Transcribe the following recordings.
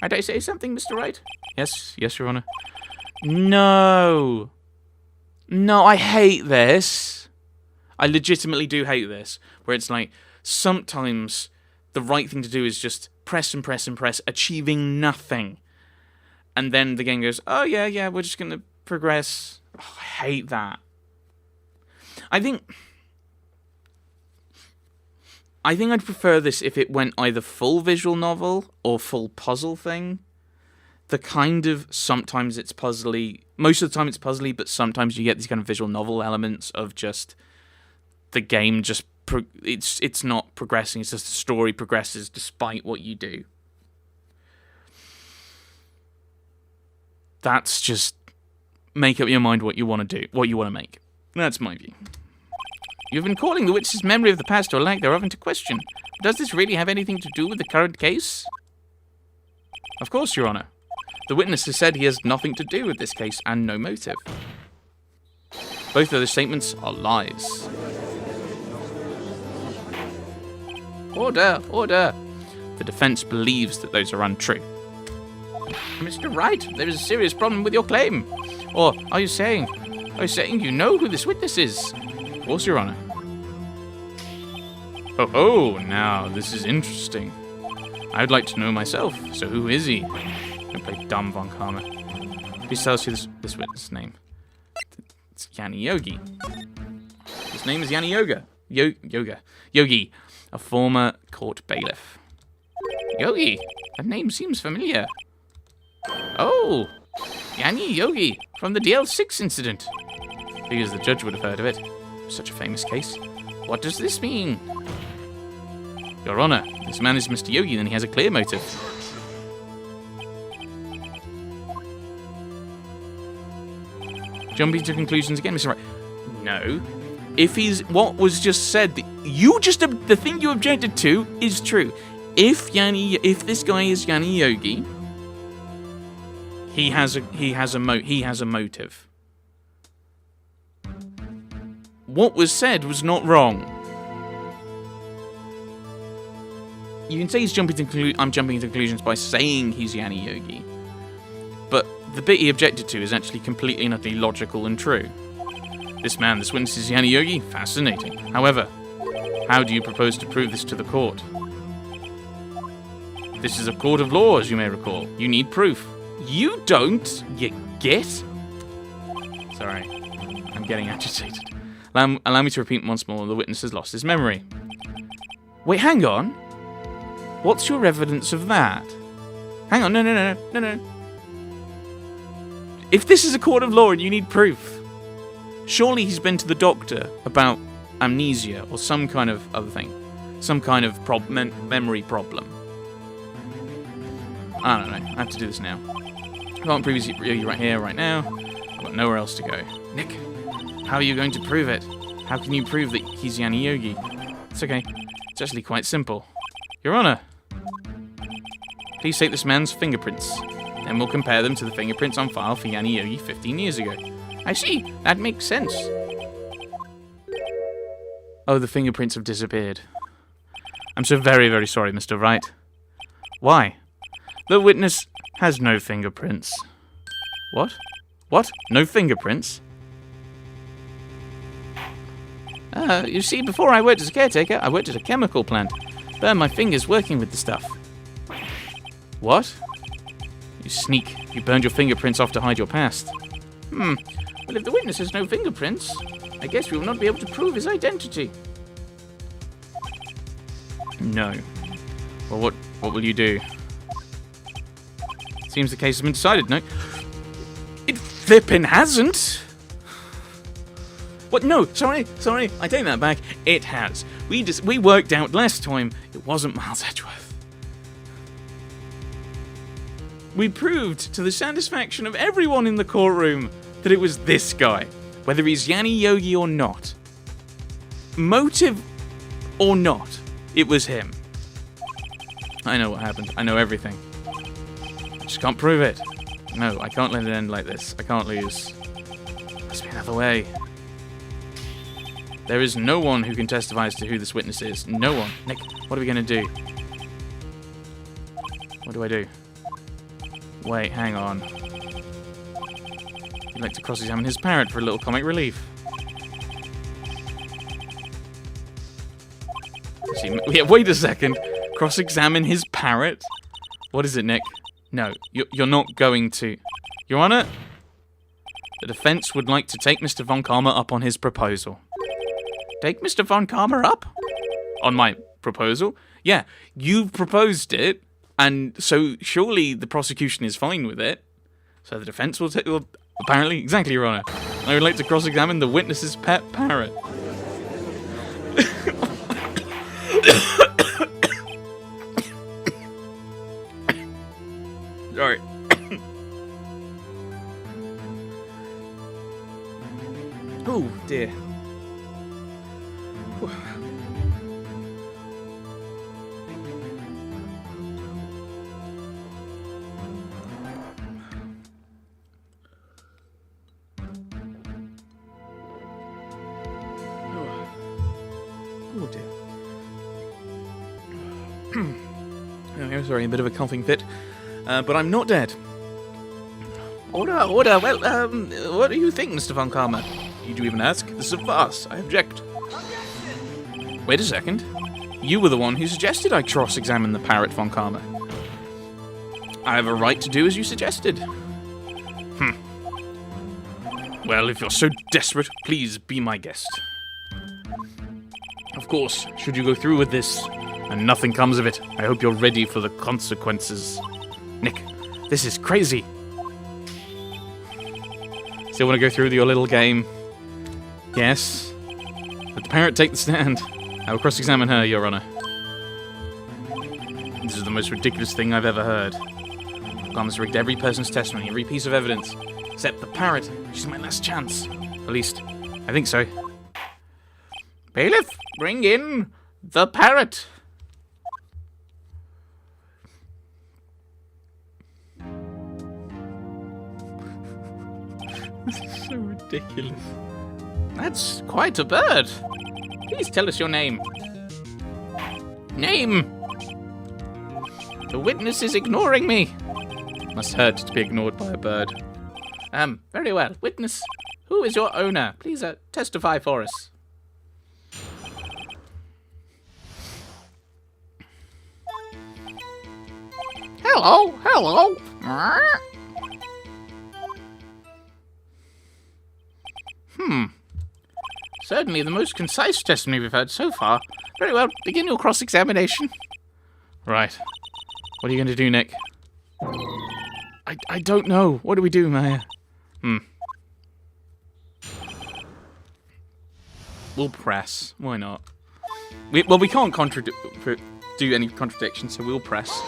Might I say something, Mr. Wright? Yes, Your Honor. No. No, I hate this. I legitimately do hate this. Where it's like, sometimes the right thing to do is just press and press and press, achieving nothing. And then the game goes, oh yeah, we're just going to progress. Oh, I hate that. I think I'd prefer this if it went either full visual novel or full puzzle thing. The kind of, sometimes it's puzzly, most of the time it's puzzly, but sometimes you get these kind of visual novel elements of just the game just, it's not progressing, it's just the story progresses despite what you do. That's just, make up your mind what you want to do, what you want to make. That's my view. You've been calling the witness's memory of the past or lack thereof into question. Does this really have anything to do with the current case? Of course, Your Honor. The witness has said he has nothing to do with this case and no motive. Both of those statements are lies. Order, order. The defense believes that those are untrue. Mr. Wright, there is a serious problem with your claim. Or are you saying you know who this witness is? Of course, Your Honor. Oh, now this is interesting. I would like to know myself. So who is he? I play dumb Von Karma. Please tell us who this witness' name. It's Yanni Yogi. His name is Yanni Yogi, a former court bailiff. Yogi, that name seems familiar. Oh, Yanni Yogi from the DL6 incident. Figures the judge would have heard of it. Such a famous case. What does this mean? Your Honor, this man is Mr. Yogi and he has a clear motive. Jumping to conclusions again, Mr. Wright. No. If he's what was just said, the thing you objected to is true. If this guy is Yanni Yogi, he has a motive. What was said was not wrong. You can say he's I'm jumping to conclusions by saying he's Yanni Yogi, but the bit he objected to is actually completely and utterly logical and true. This witness is Yanni Yogi? Fascinating. However, how do you propose to prove this to the court? This is a court of law, as you may recall. You need proof. You don't, you get? Sorry, I'm getting agitated. Allow me to repeat once more, the witness has lost his memory. Wait, hang on. What's your evidence of that? Hang on, no. If this is a court of law and you need proof, surely he's been to the doctor about amnesia or some kind of other thing. Some kind of memory problem. I don't know, I have to do this now. I can't prove he's right here, right now. I've got nowhere else to go. Nick, how are you going to prove it? How can you prove that he's Yanni Yogi? It's okay, it's actually quite simple. Your Honor, please take this man's fingerprints, and we'll compare them to the fingerprints on file for Yanni Yogi 15 years ago. I see, that makes sense. Oh, the fingerprints have disappeared. I'm so very, very sorry, Mr. Wright. Why? The witness has no fingerprints. What? What? No fingerprints? You see, before I worked as a caretaker, I worked at a chemical plant. Burned my fingers working with the stuff. What? You sneak. You burned your fingerprints off to hide your past. Well, if the witness has no fingerprints, I guess we will not be able to prove his identity. No. Well, what will you do? Seems the case has been decided, no? It flippin' hasn't! What? No, sorry, I take that back. It has. We worked out last time it wasn't Miles Edgeworth. We proved to the satisfaction of everyone in the courtroom that it was this guy, whether he's Yanni Yogi or not. Motive or not, it was him. I know what happened. I know everything. I just can't prove it. No, I can't let it end like this. I can't lose. Must be another way. There is no one who can testify as to who this witness is. No one. Nick, what are we going to do? What do I do? Wait, hang on. You'd like to cross-examine his parrot for a little comic relief. See, yeah, wait a second. Cross-examine his parrot? What is it, Nick? No, you're not going to. Your Honor, the defense would like to take Mr. Von Karma up on his proposal. Take Mr. Von Karma up? On my proposal? Yeah, you've proposed it, and so surely the prosecution is fine with it. So the defense will take... Well, apparently, exactly, Your Honor. I would like to cross-examine the witness's pet parrot. Sorry. Oh, dear. Oh dear. Oh, sorry, a bit of a coughing fit. But I'm not dead. Order. Well, what do you think, Mr. Von Karma? Did you even ask? This is a farce. I object. Wait a second. You were the one who suggested I cross-examine the parrot, Von Karma. I have a right to do as you suggested. Well, if you're so desperate, please be my guest. Of course, should you go through with this, and nothing comes of it, I hope you're ready for the consequences. Nick, this is crazy. Still want to go through with your little game? Yes. Let the parrot take the stand. I will cross-examine her, Your Honor. This is the most ridiculous thing I've ever heard. Karma's rigged every person's testimony, every piece of evidence, except the parrot. She's my last chance. At least, I think so. Bailiff, bring in the parrot. This is so ridiculous. That's quite a bird. Please tell us your name. Name! The witness is ignoring me. Must hurt to be ignored by a bird. Very well. Witness, who is your owner? Please testify for us. Hello. Certainly the most concise testimony we've heard so far. Very well, begin your cross-examination. Right. What are you going to do, Nick? I don't know. What do we do, Maya? We'll press. Why not? We can't do any contradiction, so we'll press.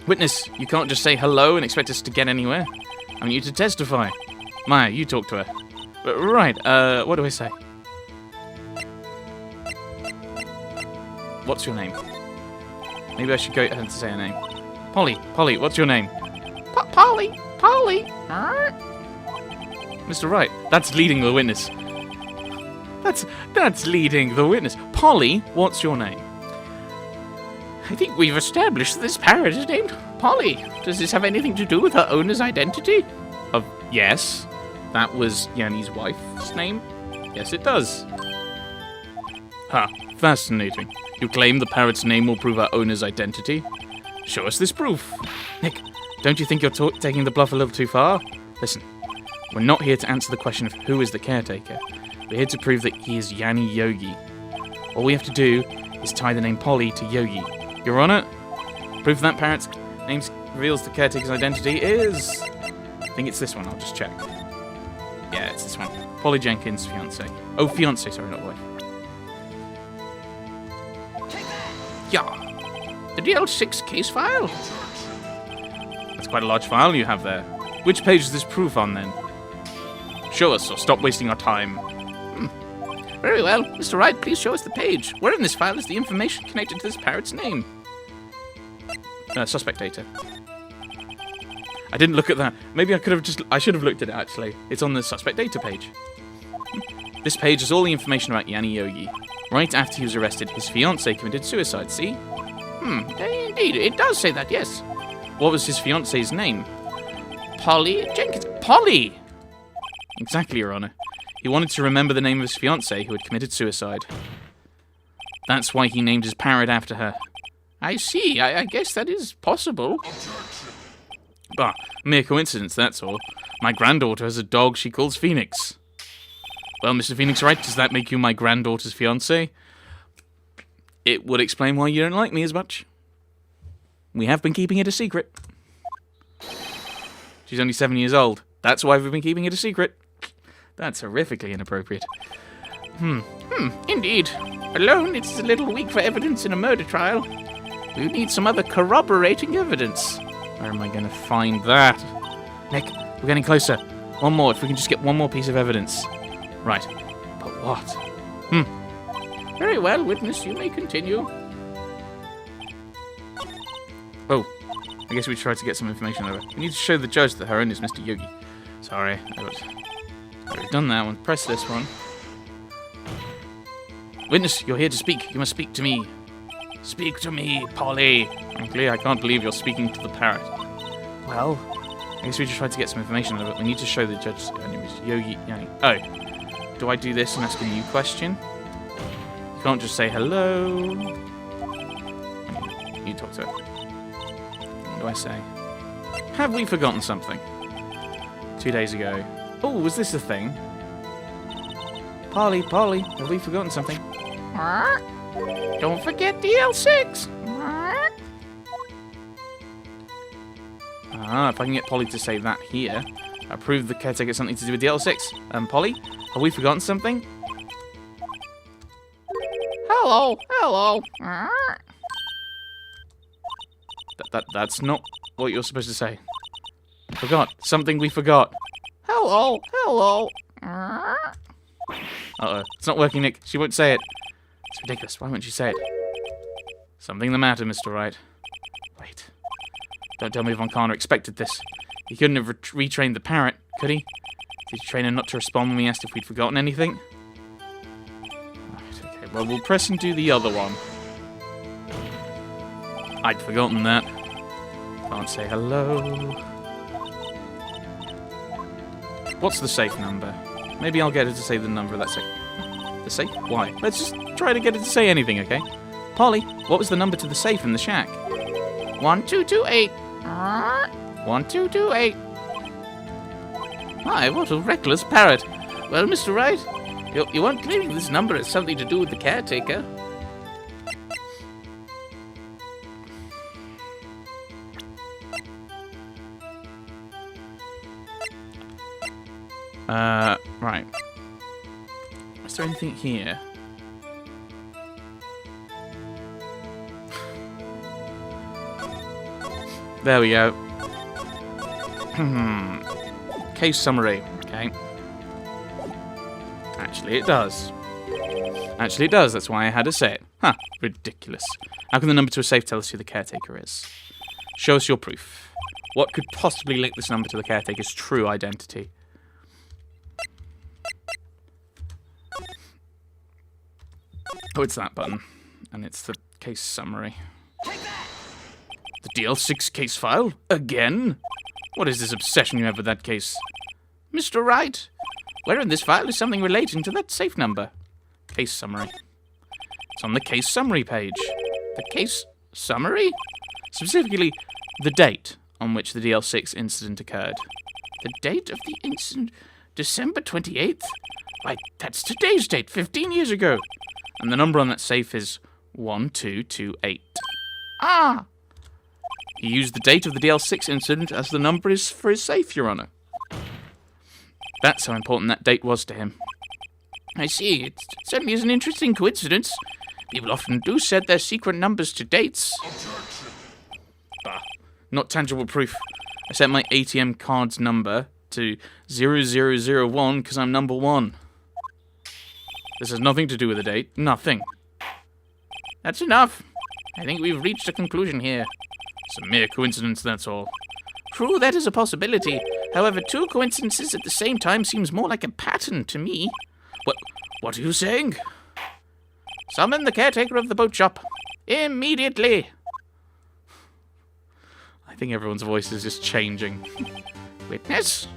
Witness, you can't just say hello and expect us to get anywhere. I want you to testify. Maya, you talk to her. Right, what do I say? What's your name? Maybe I should go ahead and say her name. Polly, what's your name? Polly. Mr. Wright, that's leading the witness. That's leading the witness. Polly, what's your name? I think we've established that this parrot is named Polly. Does this have anything to do with her owner's identity? Yes. That was Yanni's wife's name? Yes, it does. Fascinating. You claim the parrot's name will prove our owner's identity? Show us this proof. Nick, don't you think you're taking the bluff a little too far? Listen, we're not here to answer the question of who is the caretaker. We're here to prove that he is Yanni Yogi. All we have to do is tie the name Polly to Yogi. Your Honor, proof that parrot's name reveals the caretaker's identity is... I think it's this one, I'll just check. Yeah, it's this one. Polly Jenkins' fiancé. Oh, fiancé, sorry, not wife. Yeah. The DL6 case file? That's quite a large file you have there. Which page is this proof on, then? Show us, or stop wasting our time. Very well. Mr. Wright, please show us the page. Where in this file is the information connected to this parrot's name? Suspect data. I didn't look at that. Maybe I should have looked at it, actually. It's on the suspect data page. This page has all the information about Yanni Yogi. Right after he was arrested, his fiancée committed suicide, see? Indeed, it does say that, yes. What was his fiance's name? Polly Jenkins. Polly! Exactly, Your Honor. He wanted to remember the name of his fiancée who had committed suicide. That's why he named his parrot after her. I see. I guess that is possible. Bah, mere coincidence, that's all. My granddaughter has a dog she calls Phoenix. Well, Mr. Phoenix Wright, does that make you my granddaughter's fiancé? It would explain why you don't like me as much. We have been keeping it a secret. She's only 7 years old. That's why we've been keeping it a secret. That's horrifically inappropriate. Indeed. Alone, it's a little weak for evidence in a murder trial. We need some other corroborating evidence. Where am I going to find that? Nick, we're getting closer. One more, if we can just get one more piece of evidence. Right. But what? Very well, witness, you may continue. Oh, I guess we tried to get some information over. We need to show the judge that her own is Mr. Yogi. Sorry, I've already done that one. Press this one. Witness, you're here to speak. You must speak to me. Speak to me, Polly. Frankly, I can't believe you're speaking to the parrot. Well, I guess we just tried to get some information out of it. We need to show the judge her name is Yogi. Oh, do I do this and ask a new question? You can't just say hello. You talk to her. What do I say? Have we forgotten something? 2 days ago. Oh, was this a thing? Polly, have we forgotten something? Don't forget DL6. If I can get Polly to say that here, I prove the caretaker has something to do with DL6. Polly, have we forgotten something? Hello. That's not what you're supposed to say. Forgot. Something we forgot. Hello. Uh-oh. It's not working, Nick. She won't say it. It's ridiculous. Why won't she say it? Something the matter, Mr. Wright. Wait. Don't tell me Von Karner expected this. He couldn't have retrained the parrot, could he? Did he train her not to respond when we asked if we'd forgotten anything? Right, okay. Well, we'll press and do the other one. I'd forgotten that. Can't say hello. What's the safe number? Maybe I'll get her to say the number of that safe. The safe? Why? Let's just try to get her to say anything, okay? Polly, what was the number to the safe in the shack? 1228. 1228. My, what a reckless parrot. Well, Mr. Wright, you weren't claiming this number has something to do with the caretaker. Right. Is there anything here? There we go. Case summary. Okay. Actually, it does. That's why I had to say it. Huh. Ridiculous. How can the number to a safe tell us who the caretaker is? Show us your proof. What could possibly link this number to the caretaker's true identity? Oh, it's that button. And it's the case summary. The DL6 case file? Again? What is this obsession you have with that case? Mr. Wright, where in this file is something relating to that safe number? Case summary. It's on the case summary page. The case summary? Specifically, the date on which the DL6 incident occurred. The date of the incident? December 28th? Why, that's today's date, 15 years ago. And the number on that safe is 1228. Ah! He used the date of the DL6 incident as the number is for his safe, Your Honor. That's how important that date was to him. I see. It certainly is an interesting coincidence. People often do set their secret numbers to dates. Bah, not tangible proof. I set my ATM card's number to 0001 because I'm number 1. This has nothing to do with the date. Nothing. That's enough. I think we've reached a conclusion here. It's a mere coincidence, that's all. True, that is a possibility. However, 2 coincidences at the same time seems more like a pattern to me. What are you saying? Summon the caretaker of the boat shop. Immediately. I think everyone's voice is just changing. Witness?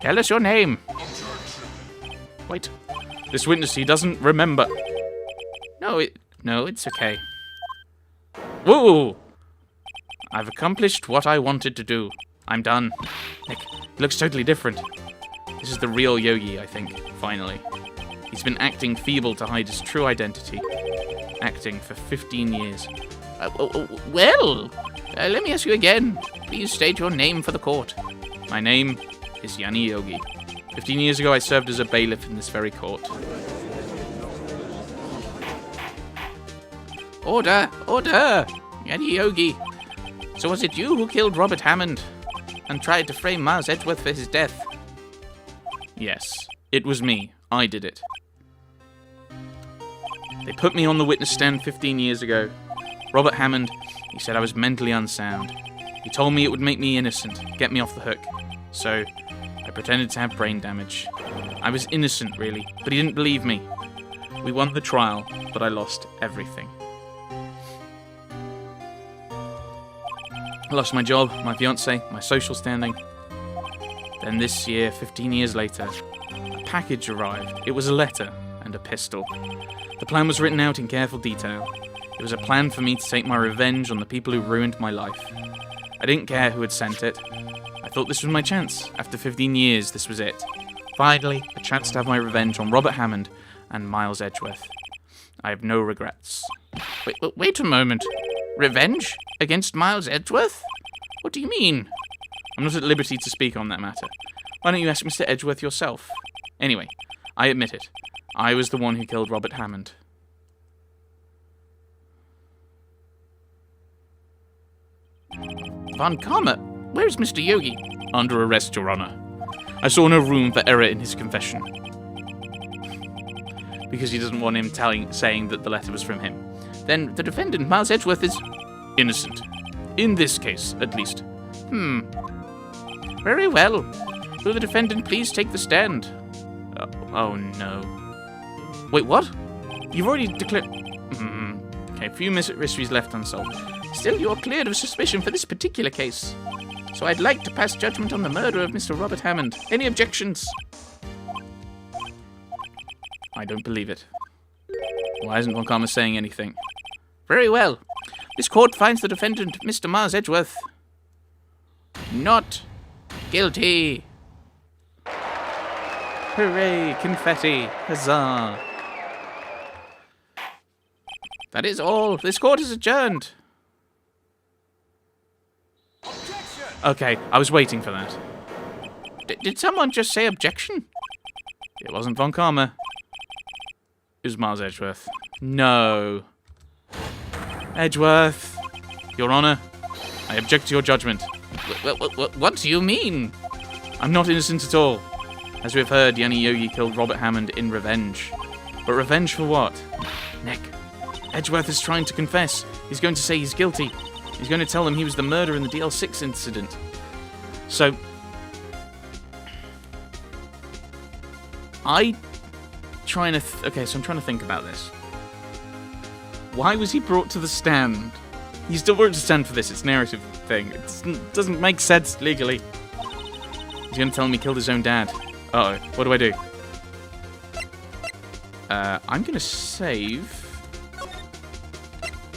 Tell us your name. Wait. This witness, he doesn't remember. No, it's okay. Whoa! I've accomplished what I wanted to do. I'm done. Nick, he looks totally different. This is the real Yogi, I think, finally. He's been acting feeble to hide his true identity. Acting for 15 years. Let me ask you again. Please state your name for the court. My name is Yanni Yogi. 15 years ago, I served as a bailiff in this very court. Order! Order! Yanni Yogi. So was it you who killed Robert Hammond and tried to frame Miles Edgeworth for his death? Yes, it was me. I did it. They put me on the witness stand 15 years ago. Robert Hammond, he said I was mentally unsound. He told me it would make me innocent, get me off the hook. So, I pretended to have brain damage. I was innocent, really, but he didn't believe me. We won the trial, but I lost everything. I lost my job, my fiancé, my social standing. Then this year, 15 years later, a package arrived. It was a letter and a pistol. The plan was written out in careful detail. It was a plan for me to take my revenge on the people who ruined my life. I didn't care who had sent it. I thought this was my chance. After 15 years, this was it. Finally, a chance to have my revenge on Robert Hammond and Miles Edgeworth. I have no regrets. Wait a moment. Revenge? Against Miles Edgeworth? What do you mean? I'm not at liberty to speak on that matter. Why don't you ask Mr. Edgeworth yourself? Anyway, I admit it. I was the one who killed Robert Hammond. Von Karma, where's Mr. Yogi? Under arrest, Your Honor. I saw no room for error in his confession. Because he doesn't want him saying that the letter was from him. Then the defendant, Miles Edgeworth, is innocent. In this case, at least. Very well. Will the defendant please take the stand? Oh no. Wait, what? You've already declared... Okay, a few mysteries left unsolved. Still, you are cleared of suspicion for this particular case. So I'd like to pass judgment on the murder of Mr. Robert Hammond. Any objections? I don't believe it. Why isn't Von Karma saying anything? Very well. This court finds the defendant, Mr. Miles Edgeworth, not guilty. Hooray, confetti, huzzah. That is all. This court is adjourned. Okay, I was waiting for that. Did someone just say objection? It wasn't Von Karma. It was Miles Edgeworth. No. Edgeworth. Your Honor, I object to your judgment. What do you mean? I'm not innocent at all. As we have heard, Yanni Yogi killed Robert Hammond in revenge. But revenge for what? Nick, Edgeworth is trying to confess. He's going to say he's guilty. He's going to tell them he was the murderer in the DL6 incident. So... I'm trying to think about this. Why was he brought to the stand? He's still brought to the stand for this. It's a narrative thing. It doesn't make sense legally. He's going to tell him he killed his own dad. Uh-oh. What do I do? I'm going to save...